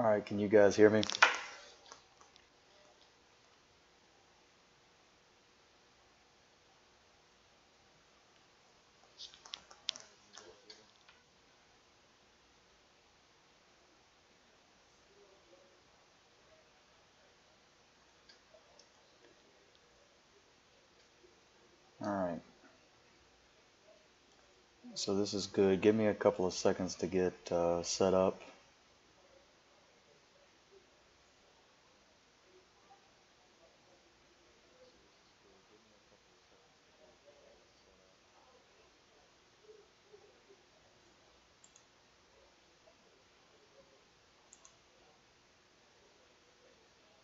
Alright, can you guys hear me? Alright, so this is good. Give me a couple of seconds to get set up.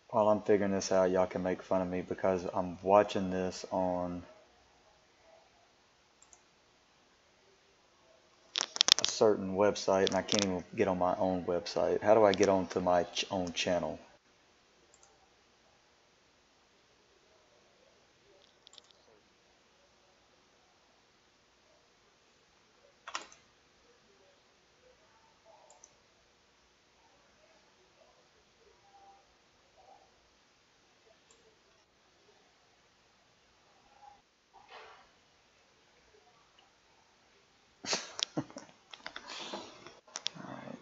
While I'm figuring this out, y'all can make fun of me because I'm watching this on a certain website and I can't even get on my own website. How do I get onto my own channel? Alright.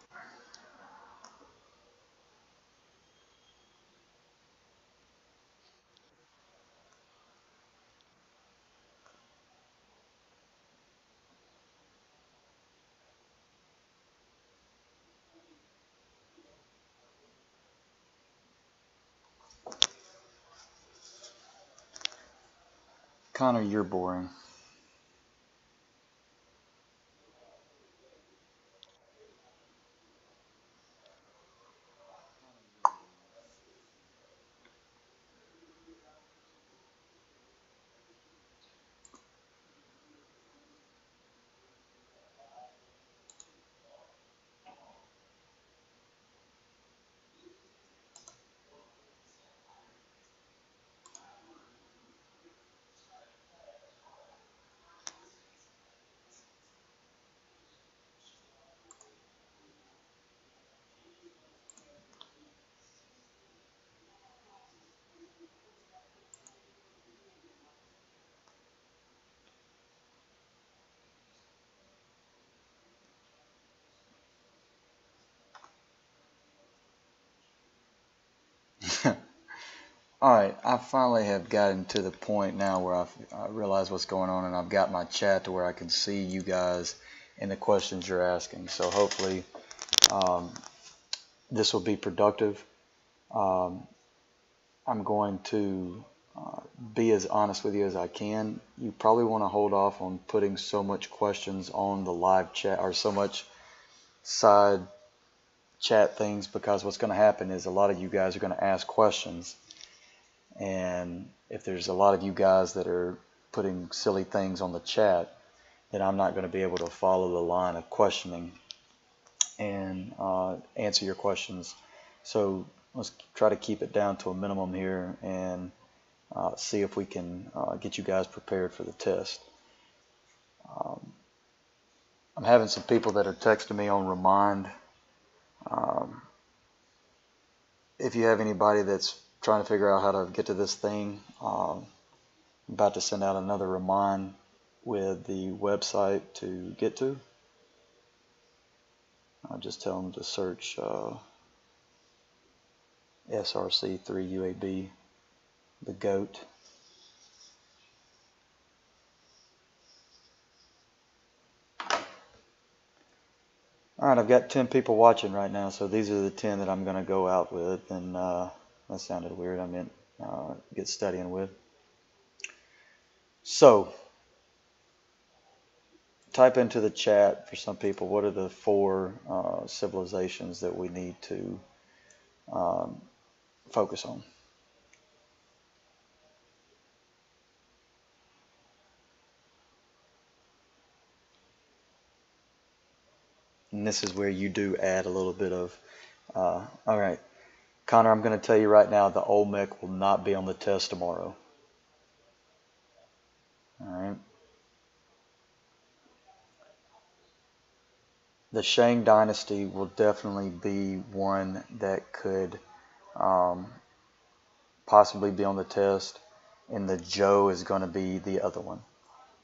Connor, you're boring. Alright, I finally have gotten to the point now where I realize what's going on and I've got my chat to where I can see you guys and the questions you're asking. So hopefully this will be productive. I'm going to be as honest with you as I can. You probably want to hold off on putting so much questions on the live chat or so much side chat things, because what's going to happen is a lot of you guys are going to ask questions, and if there's a lot of you guys that are putting silly things on the chat, then I'm not going to be able to follow the line of questioning and answer your questions. So let's try to keep it down to a minimum here and see if we can get you guys prepared for the test. I'm having some people that are texting me on Remind. If you have anybody that's trying to figure out how to get to this thing, I'm about to send out another Remind with the website to get to. I'll just tell them to search SRC3UAB, the GOAT. Alright, I've got 10 people watching right now, so these are the 10 that I'm going to go out with, and that sounded weird, I meant get studying with. So, type into the chat for some people, what are the 4 civilizations that we need to focus on? And this is where you do add a little bit of, alright, Connor, I'm going to tell you right now, the Olmec will not be on the test tomorrow. Alright. The Shang dynasty will definitely be one that could um, possibly be on the test, and the Zhou is going to be the other one.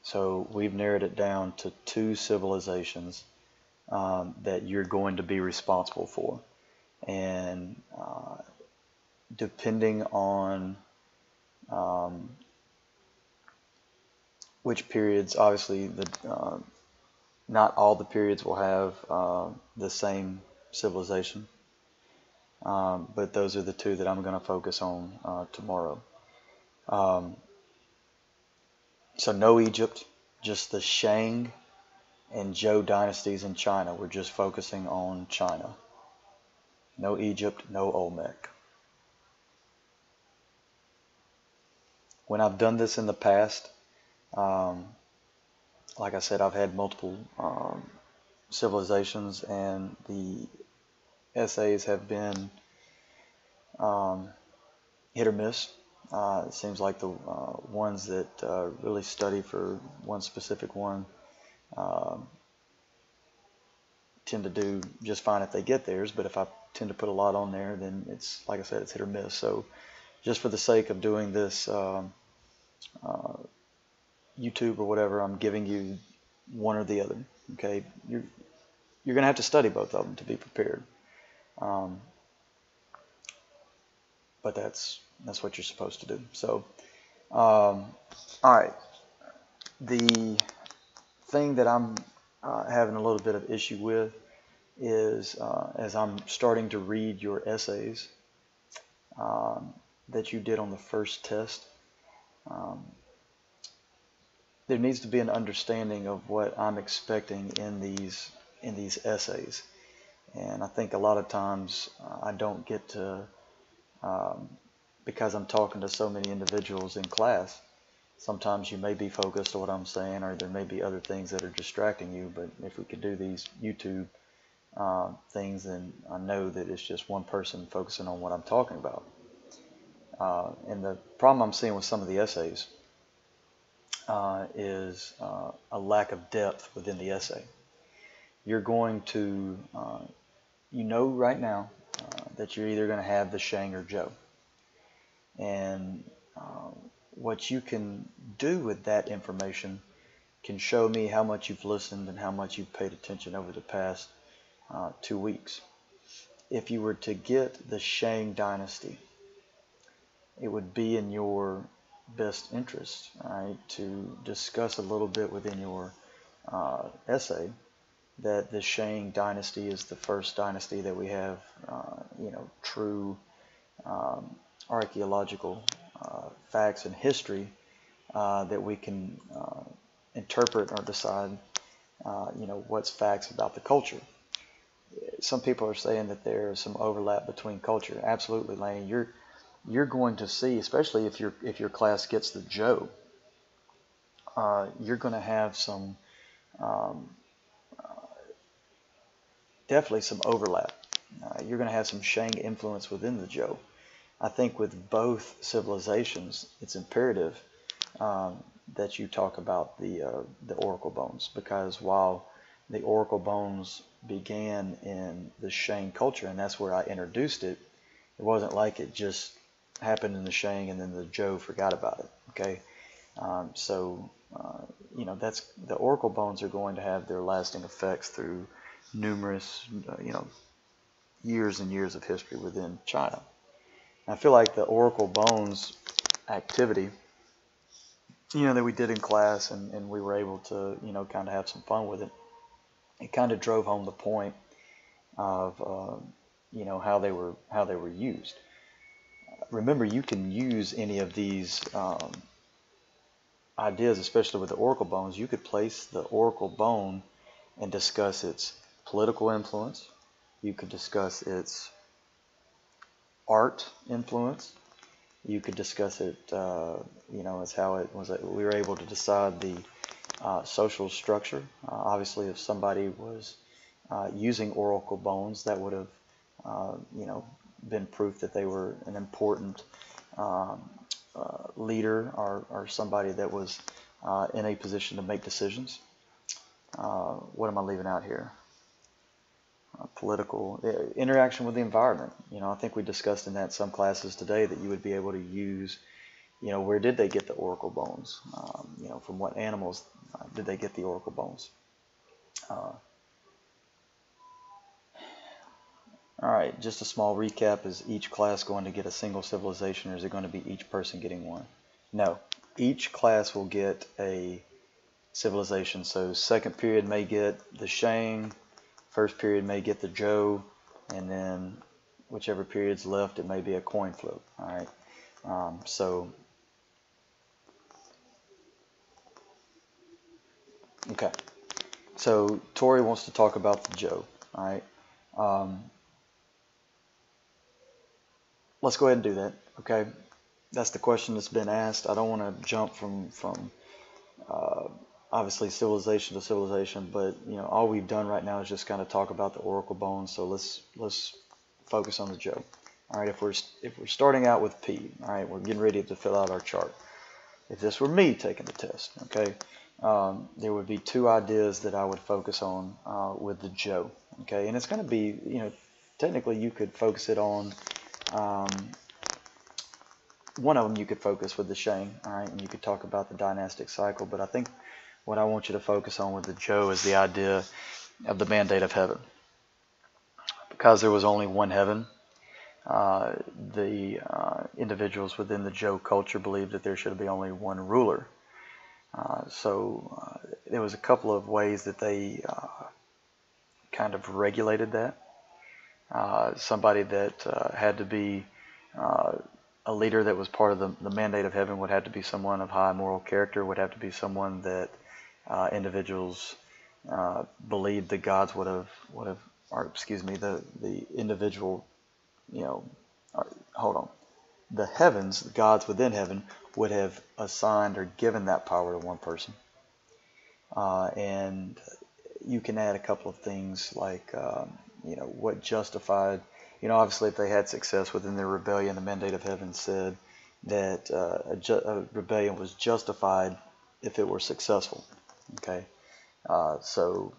So we've narrowed it down to two civilizations that you're going to be responsible for. And depending on um, which periods, obviously, not all the periods will have the same civilization, but those are the two that I'm going to focus on tomorrow. Um, so no Egypt, just the Shang and Zhou dynasties in China. We're just focusing on China. No Egypt, no Olmec. When I've done this in the past, um, like I said, I've had multiple civilizations, and the essays have been um, hit or miss. It seems like the ones that really study for one specific one um, tend to do just fine if they get theirs, but if I tend to put a lot on there, then it's, like I said, it's hit or miss. So just for the sake of doing this uh, YouTube or whatever, I'm giving you one or the other. Okay, you're going to have to study both of them to be prepared. Um, but that's what you're supposed to do. So, all right. The thing that I'm having a little bit of issue with is as I'm starting to read your essays um, that you did on the first test, um, there needs to be an understanding of what I'm expecting in these essays. And I think a lot of times I don't get to, because I'm talking to so many individuals in class, sometimes you may be focused on what I'm saying, or there may be other things that are distracting you. But if we could do these YouTube things, then I know that it's just one person focusing on what I'm talking about. And the problem I'm seeing with some of the essays is a lack of depth within the essay. You're going to, you know right now that you're either going to have the Shang or Zhou. And what you can do with that information can show me how much you've listened and how much you've paid attention over the past 2 weeks. If you were to get the Shang dynasty, it would be in your best interest, right, to discuss a little bit within your essay that the Shang dynasty is the first dynasty that we have, true archaeological facts and history that we can interpret or decide, what's facts about the culture. Some people are saying that there is some overlap between culture. Absolutely, Laney. You're going to see, especially if your class gets the Zhou, you're going to have some um, definitely some overlap. You're going to have some Shang influence within the Zhou. I think with both civilizations, it's imperative that you talk about the oracle bones, because while the oracle bones began in the Shang culture, and that's where I introduced it, it wasn't like it just happened in the Shang and then the Zhou forgot about it. Okay, that's the oracle bones are going to have their lasting effects through numerous years and years of history within China. I feel like the oracle bones activity, that we did in class, and we were able to, kind of have some fun with it. It kind of drove home the point of, how they were used. Remember, you can use any of these ideas, especially with the oracle bones. You could place the oracle bone and discuss its political influence. You could discuss its art influence. You could discuss it, as how it was. We were able to decide the social structure. Obviously, if somebody was using oracle bones, that would have, been proof that they were an important leader, or somebody that was in a position to make decisions. What am I leaving out here? political interaction with the environment. I think we discussed in that some classes today that you would be able to use, where did they get the oracle bones? From what animals did they get the oracle bones? All right, just a small recap. Is each class going to get a single civilization, or is it going to be each person getting one? No, each class will get a civilization. So second period may get the Shang, first period may get the Zhou, and then whichever period's left, it may be a coin flip. All right, okay. So Tori wants to talk about the Zhou. All right. Let's go ahead and do that. Okay. That's the question that's been asked. I don't want to jump from uh, obviously civilization to civilization, but all we've done right now is just kind of talk about the oracle bones. So let's focus on the Zhou. All right. If we're starting out with P, all right, we're getting ready to fill out our chart. If this were me taking the test, okay, there would be two ideas that I would focus on with the Zhou. Okay, and it's going to be, technically you could focus it on. One of them you could focus with the Shang, all right, and you could talk about the dynastic cycle, but I think what I want you to focus on with the Zhou is the idea of the mandate of heaven. Because there was only one heaven, the individuals within the Zhou culture believed that there should be only one ruler. So there was a couple of ways that they kind of regulated that. Somebody that had to be a leader that was part of the mandate of heaven would have to be someone of high moral character, would have to be someone that individuals believed the gods would have, or excuse me, the individual, hold on, the heavens, the gods within heaven would have assigned or given that power to one person. And you can add a couple of things like, what justified, obviously if they had success within their rebellion, the mandate of heaven said that a rebellion was justified if it were successful. Okay, so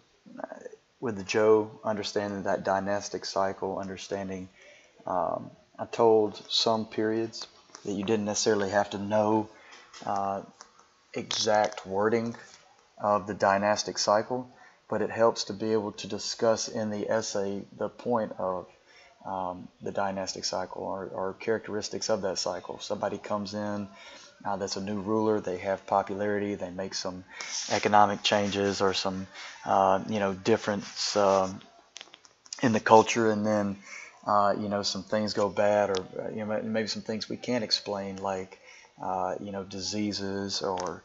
with the Zhou, understanding that dynastic cycle, understanding, I told some periods that you didn't necessarily have to know exact wording of the dynastic cycle, but it helps to be able to discuss in the essay the point of the dynastic cycle or characteristics of that cycle. If somebody comes in that's a new ruler, they have popularity, they make some economic changes or some difference in the culture, and then some things go bad, or maybe some things we can't explain, like diseases, or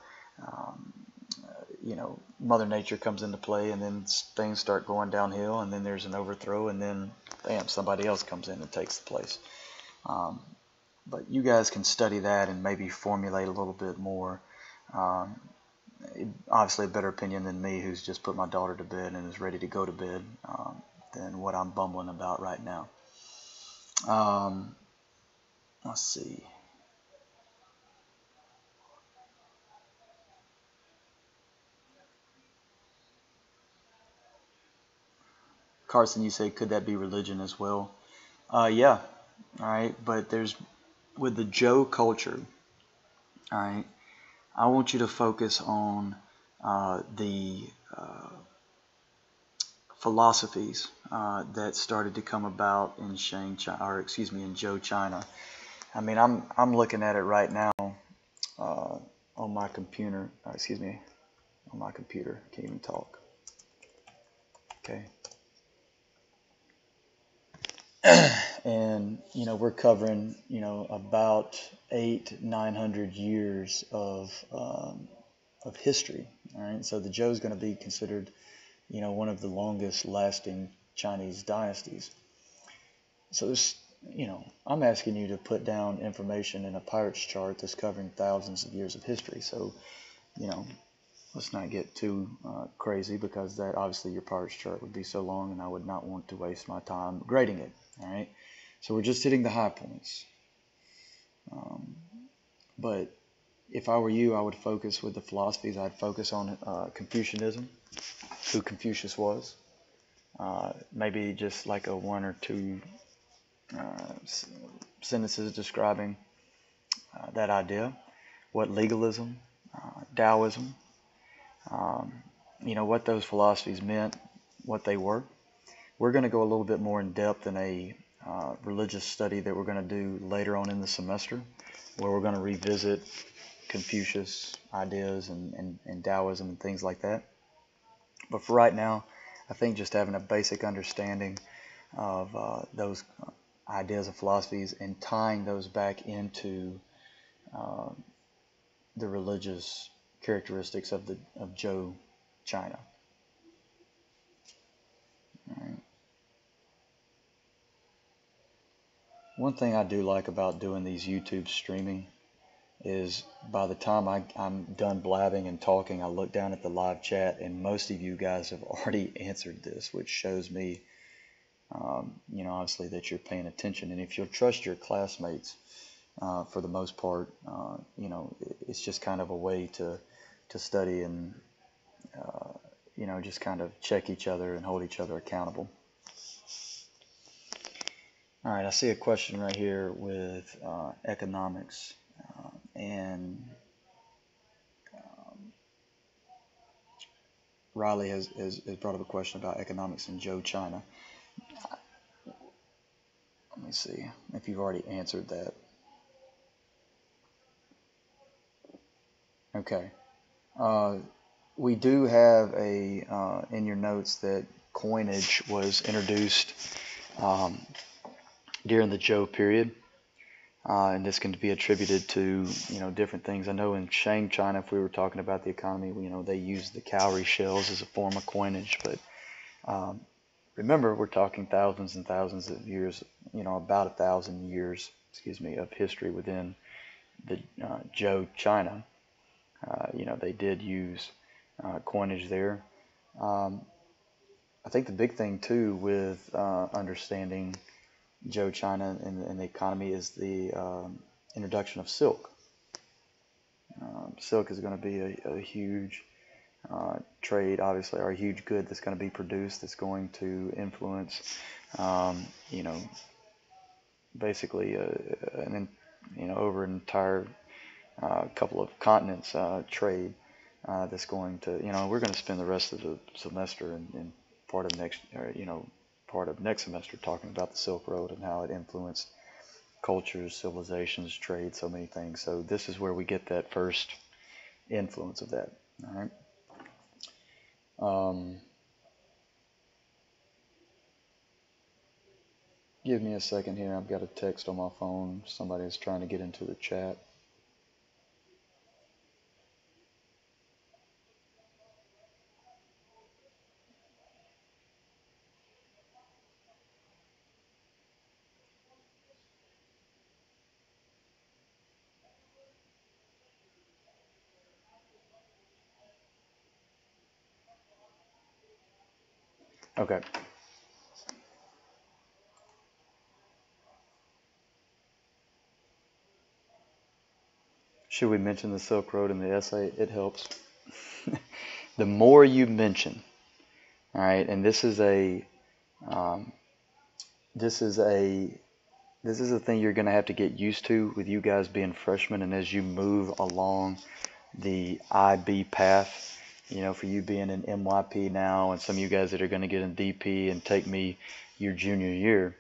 Mother Nature comes into play, and then things start going downhill, and then there's an overthrow, and then bam, somebody else comes in and takes the place. But you guys can study that and maybe formulate a little bit more. Obviously a better opinion than me, who's just put my daughter to bed and is ready to go to bed, than what I'm bumbling about right now. Let's see. Carson, you say, could that be religion as well? Yeah. All right. But there's, with the Zhou culture, all right, I want you to focus on the philosophies that started to come about in Shang China, or excuse me, in Zhou China. I mean, I'm looking at it right now on my computer. On my computer. Can't even talk. Okay. And we're covering about 800-900 years of history. All right. So the Zhou is going to be considered one of the longest lasting Chinese dynasties. So this, I'm asking you to put down information in a pirate's chart that's covering thousands of years of history. So, let's not get too crazy, because that obviously your pirate's chart would be so long, and I would not want to waste my time grading it. All right. So we're just hitting the high points. But if I were you, I would focus with the philosophies. I'd focus on Confucianism, who Confucius was. maybe just like a one or two sentences describing that idea, what legalism, Taoism, um, what those philosophies meant, what they were. We're going to go a little bit more in depth in a religious study that we're going to do later on in the semester, where we're going to revisit Confucius ideas and Taoism and things like that. But for right now, I think just having a basic understanding of those ideas and philosophies and tying those back into the religious characteristics of Zhou China. All right. One thing I do like about doing these YouTube streaming is by the time I'm done blabbing and talking, I look down at the live chat and most of you guys have already answered this, which shows me, obviously that you're paying attention. And if you'll trust your classmates, for the most part, it's just kind of a way to study and, just kind of check each other and hold each other accountable. All right, I see a question right here with economics and Riley has brought up a question about economics in Zhou China. Let me see if you've already answered that. Okay. We do have in your notes that coinage was introduced during the Zhou period. And this can be attributed to, different things. I know in Shang China, if we were talking about the economy, they use the cowrie shells as a form of coinage. But remember, we're talking thousands and thousands of years, about 1,000 years, of history within the Zhou China. They did use coinage there. I think the big thing too with understanding Zhou China and the economy is the introduction of silk. Silk is going to be a huge trade, obviously, or a huge good that's going to be produced that's going to influence, basically, over an entire couple of continents trade that's going to, we're going to spend the rest of the semester and part of next semester talking about the Silk Road and how it influenced cultures, civilizations, trade, so many things. So this is where we get that first influence of that. All right. Give me a second here. I've got a text on my phone. Somebody is trying to get into the chat. Okay. Should we mention the Silk Road in the essay? It helps. The more you mention, all right, and this is a thing you're going to have to get used to with you guys being freshmen, and as you move along the IB path, for you being in MYP now, and some of you guys that are going to get in DP and take me your junior year,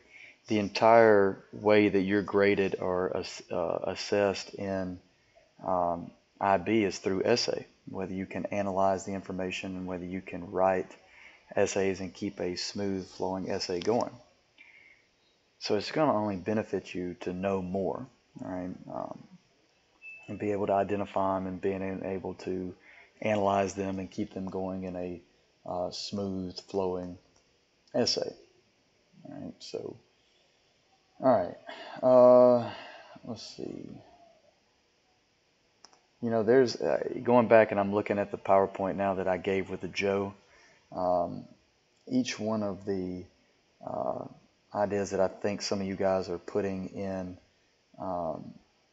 the entire way that you're graded or assessed in IB is through essay, whether you can analyze the information and whether you can write essays and keep a smooth flowing essay going. So it's going to only benefit you to know more, all right, and be able to identify them and being able to analyze them and keep them going in a smooth flowing essay. All right, so, all right, let's see. There's going back and I'm looking at the PowerPoint now that I gave with the Zhou. Each one of the ideas that I think some of you guys are putting in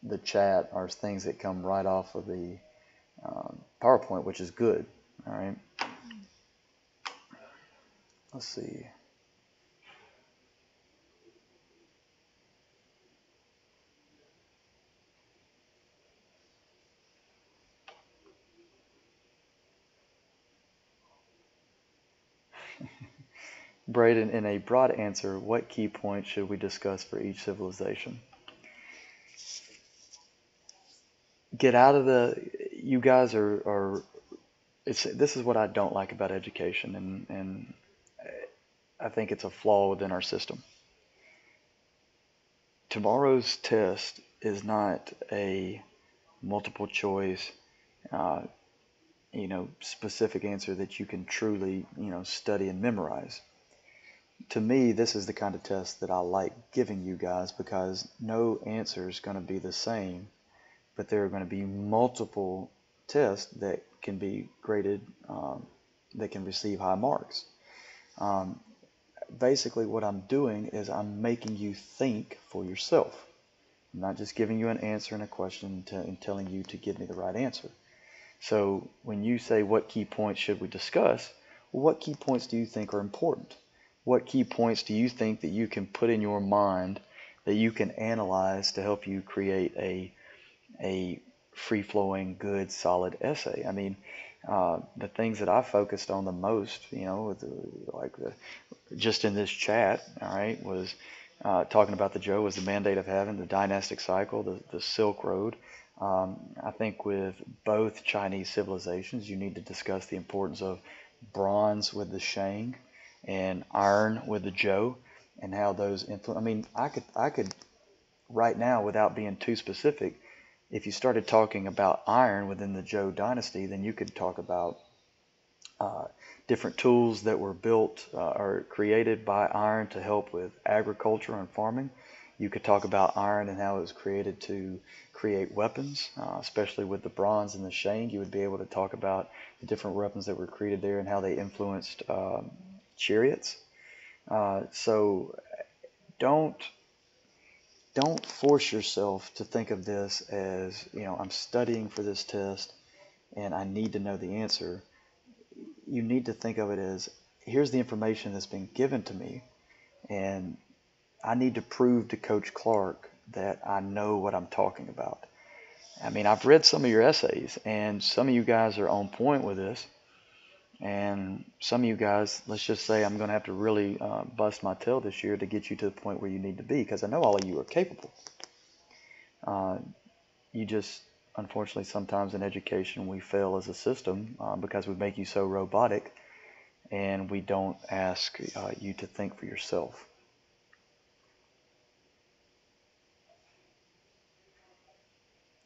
the chat are things that come right off of the PowerPoint, which is good. All right. let's see. Braden, in a broad answer, what key points should we discuss for each civilization? Get out of you guys this is what I don't like about education, and I think it's a flaw within our system. Tomorrow's test is not a multiple choice, uh, specific answer that you can truly, study and memorize. To me, this is the kind of test that I like giving you guys because no answer is going to be the same, but there are going to be multiple tests that can be graded, that can receive high marks. Basically, what I'm doing is I'm making you think for yourself. I'm not just giving you an answer and a question and telling you to give me the right answer. So when you say what key points should we discuss, well, what key points do you think are important? What key points do you think that you can put in your mind that you can analyze to help you create a free-flowing, good, solid essay? I mean, the things that I focused on the most, just in this chat, all right, was talking about the Joe was the mandate of heaven, the dynastic cycle, the Silk Road. I think with both Chinese civilizations, you need to discuss the importance of bronze with the Shang and iron with the Zhou, and how those influence. I mean, I could right now, without being too specific, if you started talking about iron within the Zhou dynasty, then you could talk about different tools that were built or created by iron to help with agriculture and farming. You could talk about iron and how it was created to create weapons, especially with the bronze and the Shang. You would be able to talk about the different weapons that were created there and how they influenced chariots. So don't force yourself to think of this as, I'm studying for this test and I need to know the answer. You need to think of it as, here's the information that's been given to me, and I need to prove to Coach Clark that I know what I'm talking about. I mean, I've read some of your essays, and some of you guys are on point with this, and some of you guys, let's just say I'm going to have to really bust my tail this year to get you to the point where you need to be, because I know all of you are capable. You just, unfortunately, sometimes in education we fail as a system because we make you so robotic, and we don't ask you to think for yourself.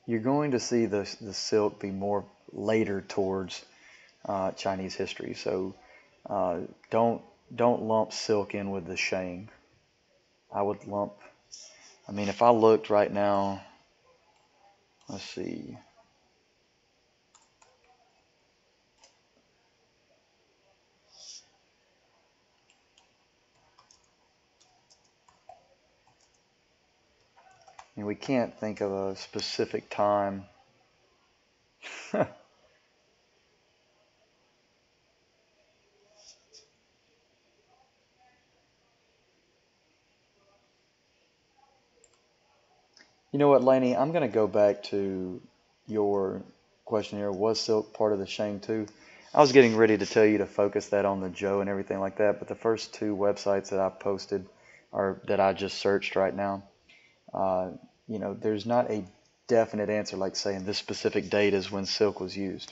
You're going to see the silk be more later towards Chinese history, so don't lump silk in with the Shang. I would lump. I mean, if I looked right now, let's see. And we can't think of a specific time. You know what, Lainey? I'm going to go back to your question here. Was silk part of the Shang too? I was getting ready to tell you to focus that on the Zhou and everything like that, but the first two websites that I posted, or that I just searched right now, there's not a definite answer like saying this specific date is when silk was used.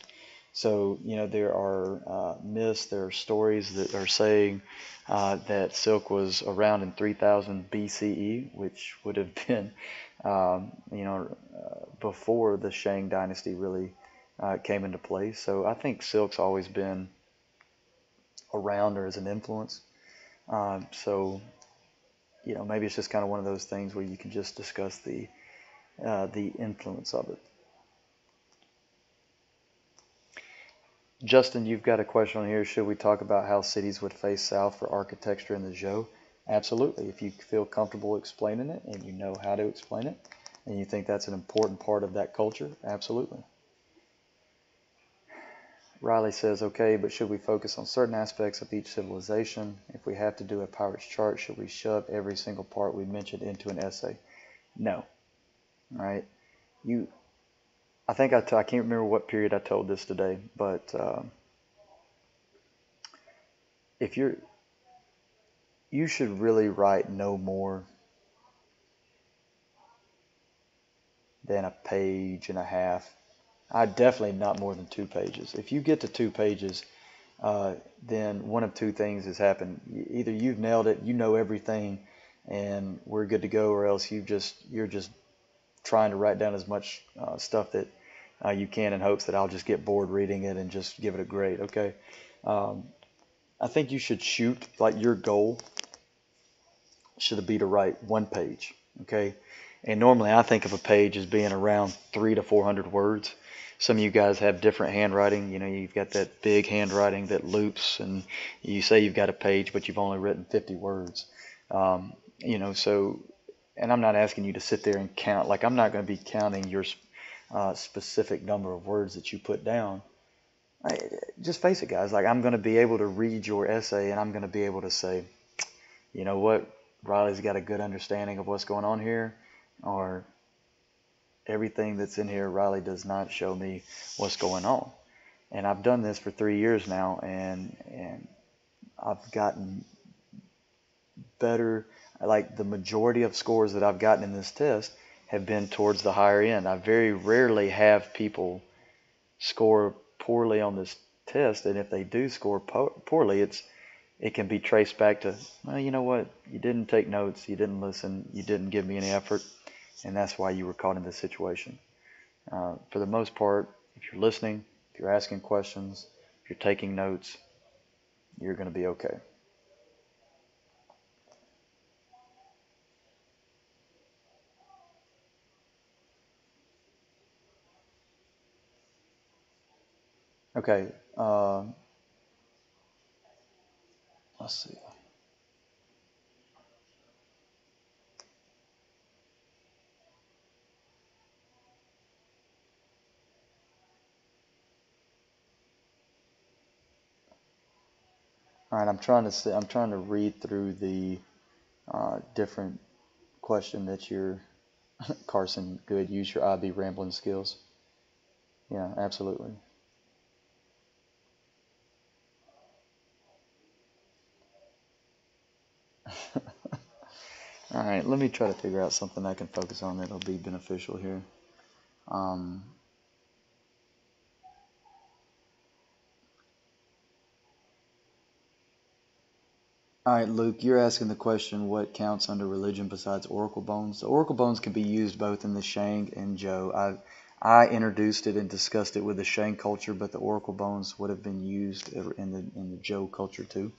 So, there are myths, there are stories that are saying that silk was around in 3000 BCE, which would have been, before the Shang dynasty really came into place. So I think silk's always been around or as an influence. So, maybe it's just kind of one of those things where you can just discuss the influence of it. Justin, you've got a question on here. Should we talk about how cities would face south for architecture in the Zhou? Absolutely. If you feel comfortable explaining it and you know how to explain it and you think that's an important part of that culture, absolutely. Riley says, okay, but should we focus on certain aspects of each civilization? If we have to do a pirate's chart, should we shove every single part we mentioned into an essay? No. Right? I think I can't remember what period I told this today, but if you should really write no more than a page and a half. I definitely not more than 2 pages. If you get to 2 pages, then one of 2 things has happened. Either you've nailed it, you know everything, and we're good to go, or else you're just trying to write down as much stuff that you can in hopes that I'll just get bored reading it and just give it a grade. Okay. I think you should shoot, like, your goal should be to write 1 page. Okay. And normally I think of a page as being around 300 to 400 words. Some of you guys have different handwriting. You know, you've got that big handwriting that loops, and you say you've got a page, but you've only written 50 words. You know, so, and I'm not asking you to sit there and count. Like, I'm not going to be counting your specific number of words that you put down. Just face it, guys. Like, I'm going to be able to read your essay, and I'm going to be able to say, you know what, Riley's got a good understanding of what's going on here, or everything that's in here, Riley does not show me what's going on. And I've done this for 3 years now, and I've gotten better. Like, the majority of scores that I've gotten in this test have been towards the higher end. I very rarely have people score poorly on this test, and if they do score poorly, it can be traced back to, well, you know what, you didn't take notes, you didn't listen, you didn't give me any effort, and that's why you were caught in this situation. For the most part, if you're listening, if you're asking questions, if you're taking notes, you're going to be okay. Okay, let's see. All right, I'm trying to read through the different question that you're, Carson, good, use your IB rambling skills. Yeah, absolutely. All right, let me try to figure out something I can focus on that'll be beneficial here. All right, Luke, you're asking the question, what counts under religion besides oracle bones? The oracle bones can be used both in the Shang and Zhou. I introduced it and discussed it with the Shang culture, but the oracle bones would have been used in the Zhou culture too.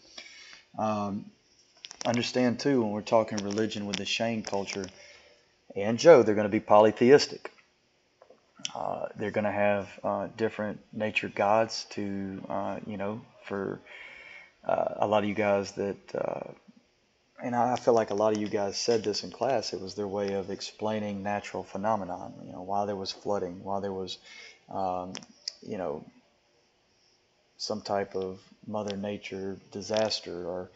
Understand too, when we're talking religion with the Shang culture and Zhou, they're going to be polytheistic. They're going to have different nature gods to, for a lot of you guys that, and I feel like a lot of you guys said this in class, it was their way of explaining natural phenomenon, why there was flooding, why there was, some type of Mother Nature disaster, or,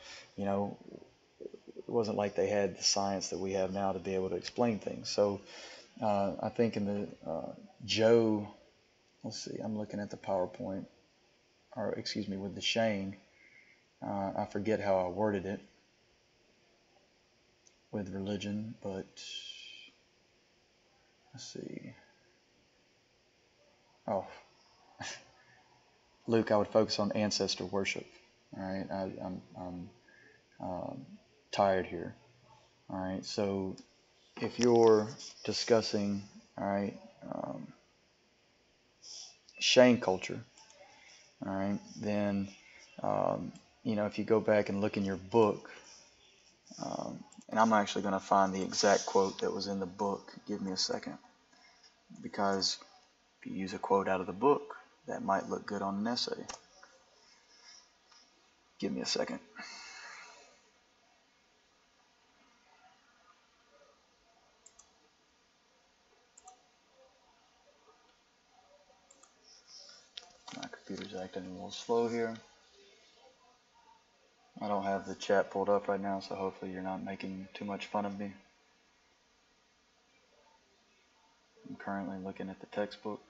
it wasn't like they had the science that we have now to be able to explain things. So I think in the Zhou, let's see, I'm looking at the PowerPoint, or excuse me, with the Shang. I forget how I worded it with religion, but let's see. Oh, Luke, I would focus on ancestor worship. All right, I'm tired here. All right, so if you're discussing, all right, Shang culture, all right, then if you go back and look in your book, and I'm actually going to find the exact quote that was in the book. Give me a second, because if you use a quote out of the book, that might look good on an essay. Give me a second. My computer's acting acting a little slow here. I don't have the chat pulled up right now, so hopefully you're not making too much fun of me. I'm currently looking at the textbook.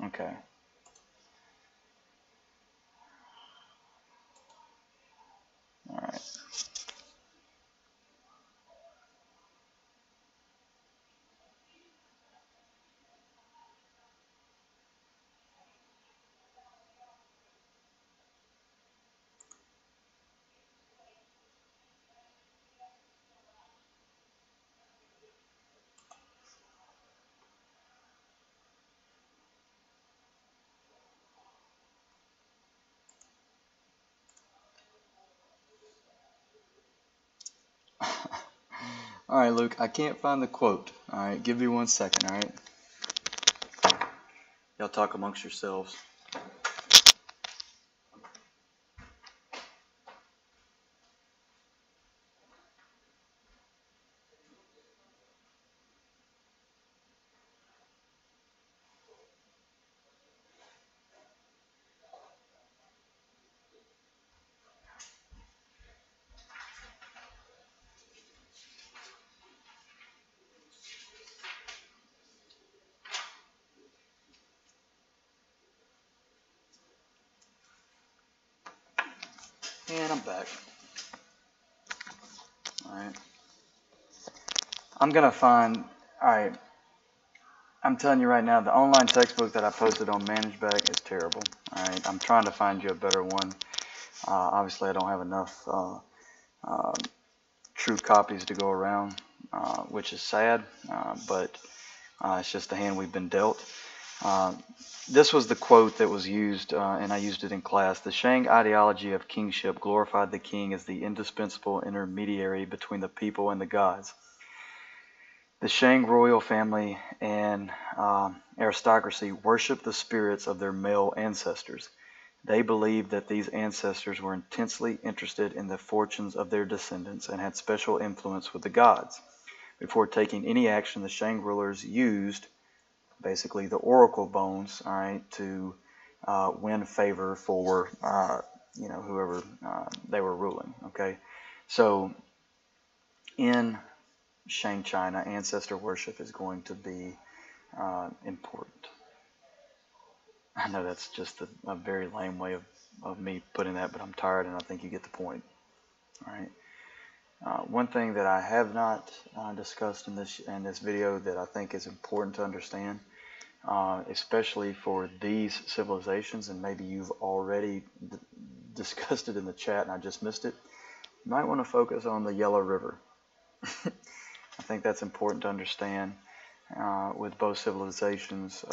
Okay. All right. All right, Luke, I can't find the quote. All right, give me 1 second, all right? Y'all talk amongst yourselves. And I'm back. All right. I'm going to find, all right, I'm telling you right now, the online textbook that I posted on ManageBack is terrible. All right. I'm trying to find you a better one. Obviously, I don't have enough true copies to go around, which is sad, but it's just the hand we've been dealt. This was the quote that was used, and I used it in class. The Shang ideology of kingship glorified the king as the indispensable intermediary between the people and the gods. The Shang royal family and aristocracy worshiped the spirits of their male ancestors. They believed that these ancestors were intensely interested in the fortunes of their descendants and had special influence with the gods. Before taking any action, the Shang rulers used basically the oracle bones, all right, to win favor for whoever they were ruling. Okay, so in Shang China, ancestor worship is going to be important. I know that's just a very lame way of me putting that, but I'm tired and I think you get the point. All right. One thing that I have not discussed in this video that I think is important to understand, especially for these civilizations, and maybe you've already discussed it in the chat and I just missed it, you might want to focus on the Yellow River. I think that's important to understand with both civilizations,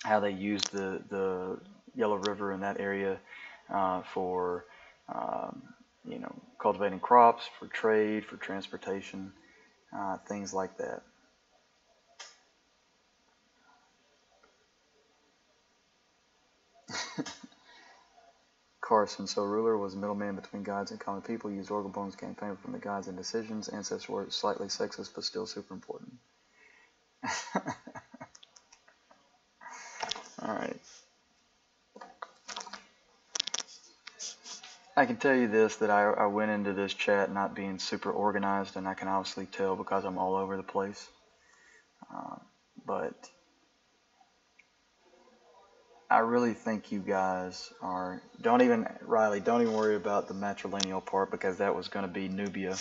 how they used the Yellow River in that area for cultivating crops, for trade, for transportation, things like that. Carson, so ruler was a middleman between gods and common people, used oracle bones to gain favor from the gods and decisions. Ancestors were slightly sexist, but still super important. All right. I can tell you this, that I went into this chat not being super organized, and I can obviously tell because I'm all over the place. But I really think you guys are, Riley, don't even worry about the matrilineal part because that was going to be Nubia.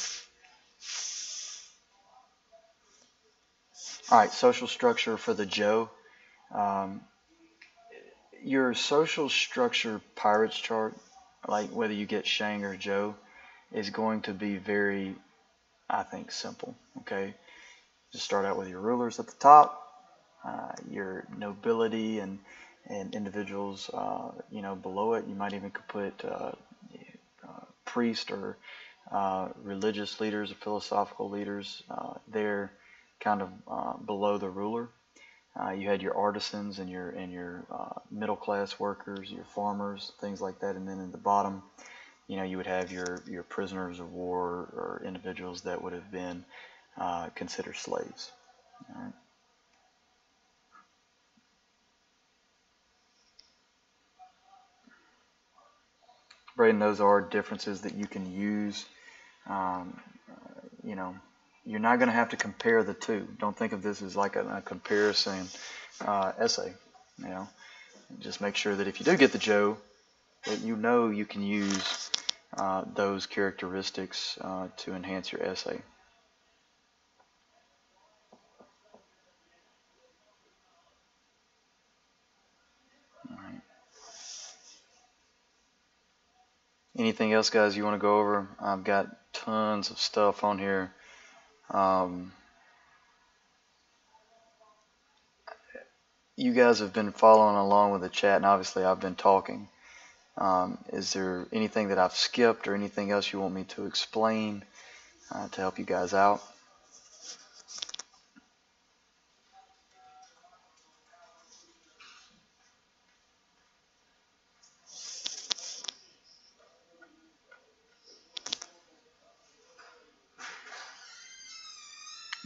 All right, social structure for the Joe. Your social structure pirates chart, like whether you get Shang or Joe, is going to be very, I think, simple. Okay, just start out with your rulers at the top, your nobility and and individuals, below it. You might even could put priest or religious leaders or philosophical leaders there, kind of below the ruler. You had your artisans and your middle class workers, your farmers, things like that, and then in the bottom, you would have your prisoners of war or individuals that would have been considered slaves. All right. Braden, those are differences that you can use. Um, you know, you're not going to have to compare the two. Don't think of this as like a comparison essay. You know, just make sure that if you do get the Joe, that you can use those characteristics to enhance your essay. All right. Anything else, guys, you want to go over? I've got tons of stuff on here. Um, you guys have been following along with the chat, and obviously I've been talking. Is there anything that I've skipped or anything else you want me to explain to help you guys out?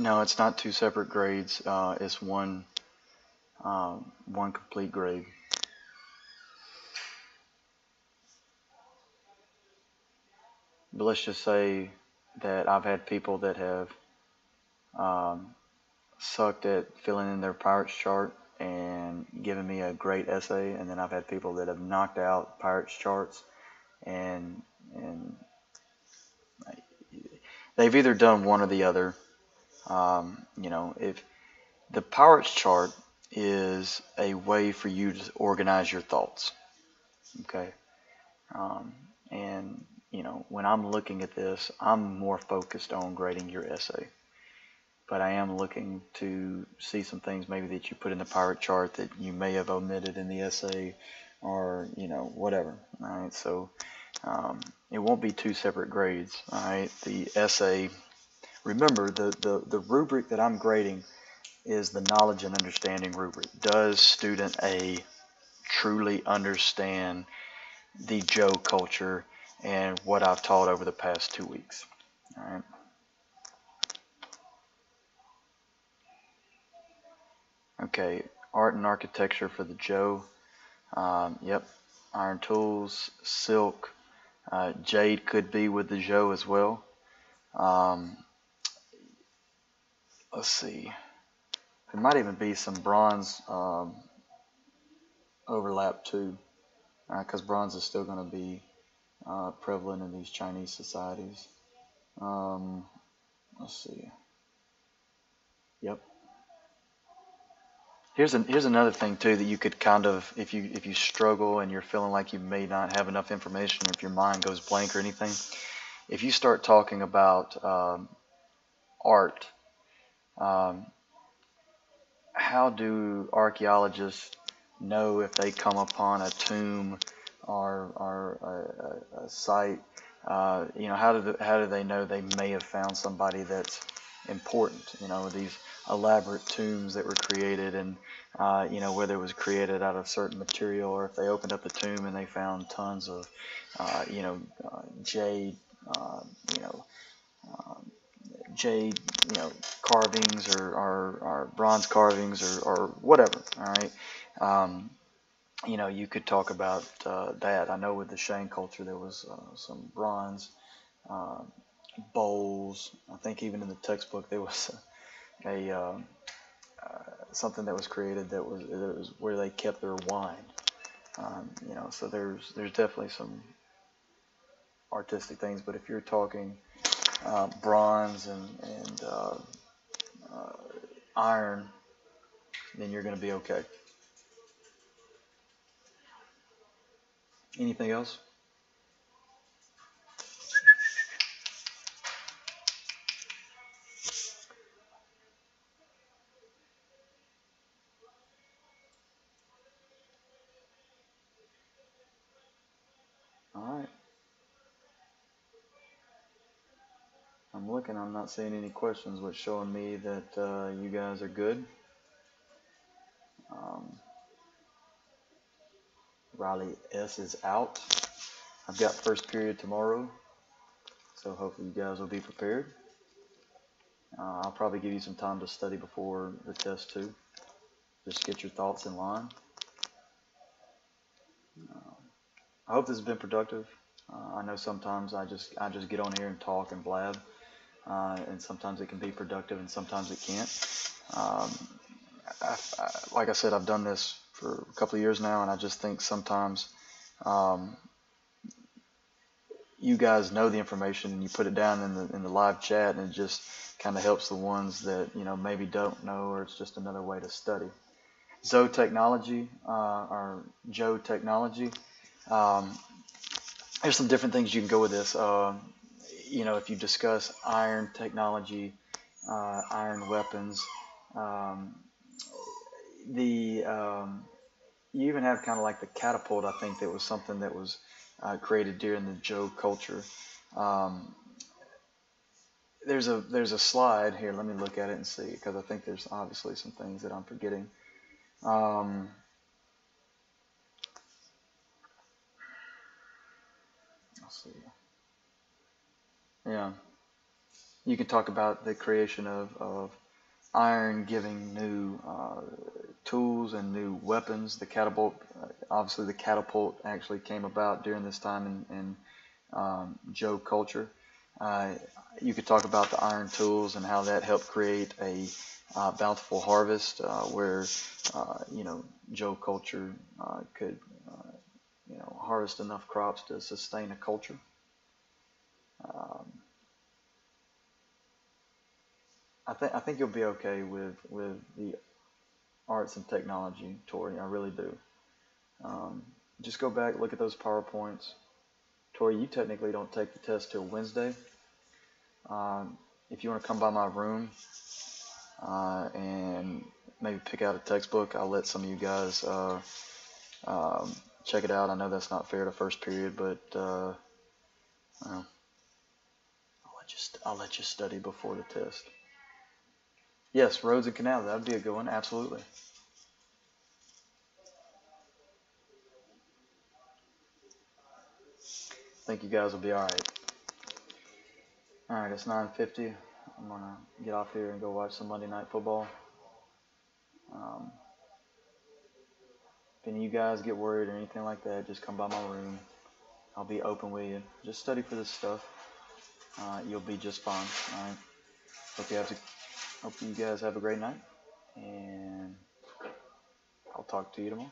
No, it's not two separate grades. It's one complete grade. But let's just say that I've had people that have sucked at filling in their Pirates chart and given me a great essay, and then I've had people that have knocked out Pirates charts and they've either done one or the other. If the Pirates chart is a way for you to organize your thoughts, okay, and when I'm looking at this, I'm more focused on grading your essay. But I am looking to see some things maybe that you put in the pirate chart that you may have omitted in the essay, or whatever. All right, so it won't be two separate grades. All right, the essay. Remember, the rubric that I'm grading is the knowledge and understanding rubric. Does student A truly understand the Joe culture and what I've taught over the past 2 weeks? All right. Okay, art and architecture for the Joe. Yep, iron tools, silk, jade could be with the Joe as well. Let's see. There might even be some bronze overlap too, because bronze is still going to be prevalent in these Chinese societies. Let's see. Yep. Here's another thing too that you could kind of, if you struggle and you're feeling like you may not have enough information, or if your mind goes blank or anything, if you start talking about art, how do archaeologists know if they come upon a tomb or a site? How do they know they may have found somebody that's important? These elaborate tombs that were created, and whether it was created out of certain material, or if they opened up the tomb and they found tons of jade, jade, carvings or bronze carvings or whatever. All right. You could talk about that. I know with the Shang culture there was some bronze uh, bowls. I think even in the textbook there was a something that was created that was where they kept their wine. So there's definitely some artistic things. But if you're talking bronze and iron, then you're going to be okay. Anything else? I'm looking, I'm not seeing any questions, which showing me that you guys are good. Riley S is out. I've got first period tomorrow, so hopefully you guys will be prepared. I'll probably give you some time to study before the test too. Just get your thoughts in line. I hope this has been productive. I know sometimes I just get on here and talk and blab, and sometimes it can be productive and sometimes it can't. Like I said, I've done this for a couple of years now, and I just think sometimes you guys know the information and you put it down in the live chat, and it just kind of helps the ones that maybe don't know, or it's just another way to study. Zoe Technology or Joe Technology. There's some different things you can go with this. If you discuss iron technology, iron weapons, you even have kind of like the catapult. I think that was something that was created during the Joe culture. There's a slide here. Let me look at it and see, because I think there's obviously some things that I'm forgetting. Let's see. Yeah, you can talk about the creation of iron giving new tools and new weapons. The catapult, obviously the catapult actually came about during this time in Joe culture. You could talk about the iron tools and how that helped create a bountiful harvest where Joe culture could harvest enough crops to sustain a culture. I think you'll be okay with the arts and technology, Tori. I really do. Just go back, look at those PowerPoints. Tori, you technically don't take the test till Wednesday. If you want to come by my room and maybe pick out a textbook, I'll let some of you guys check it out. I know that's not fair to first period, but I'll let you study before the test. Yes, roads and canals. That would be a good one. Absolutely. I think you guys will be all right. All right, it's 9:50. I'm going to get off here and go watch some Monday Night Football. If any of you guys get worried or anything like that, just come by my room. I'll be open with you. Just study for this stuff. You'll be just fine. All right. Hope you guys have a great night, and I'll talk to you tomorrow.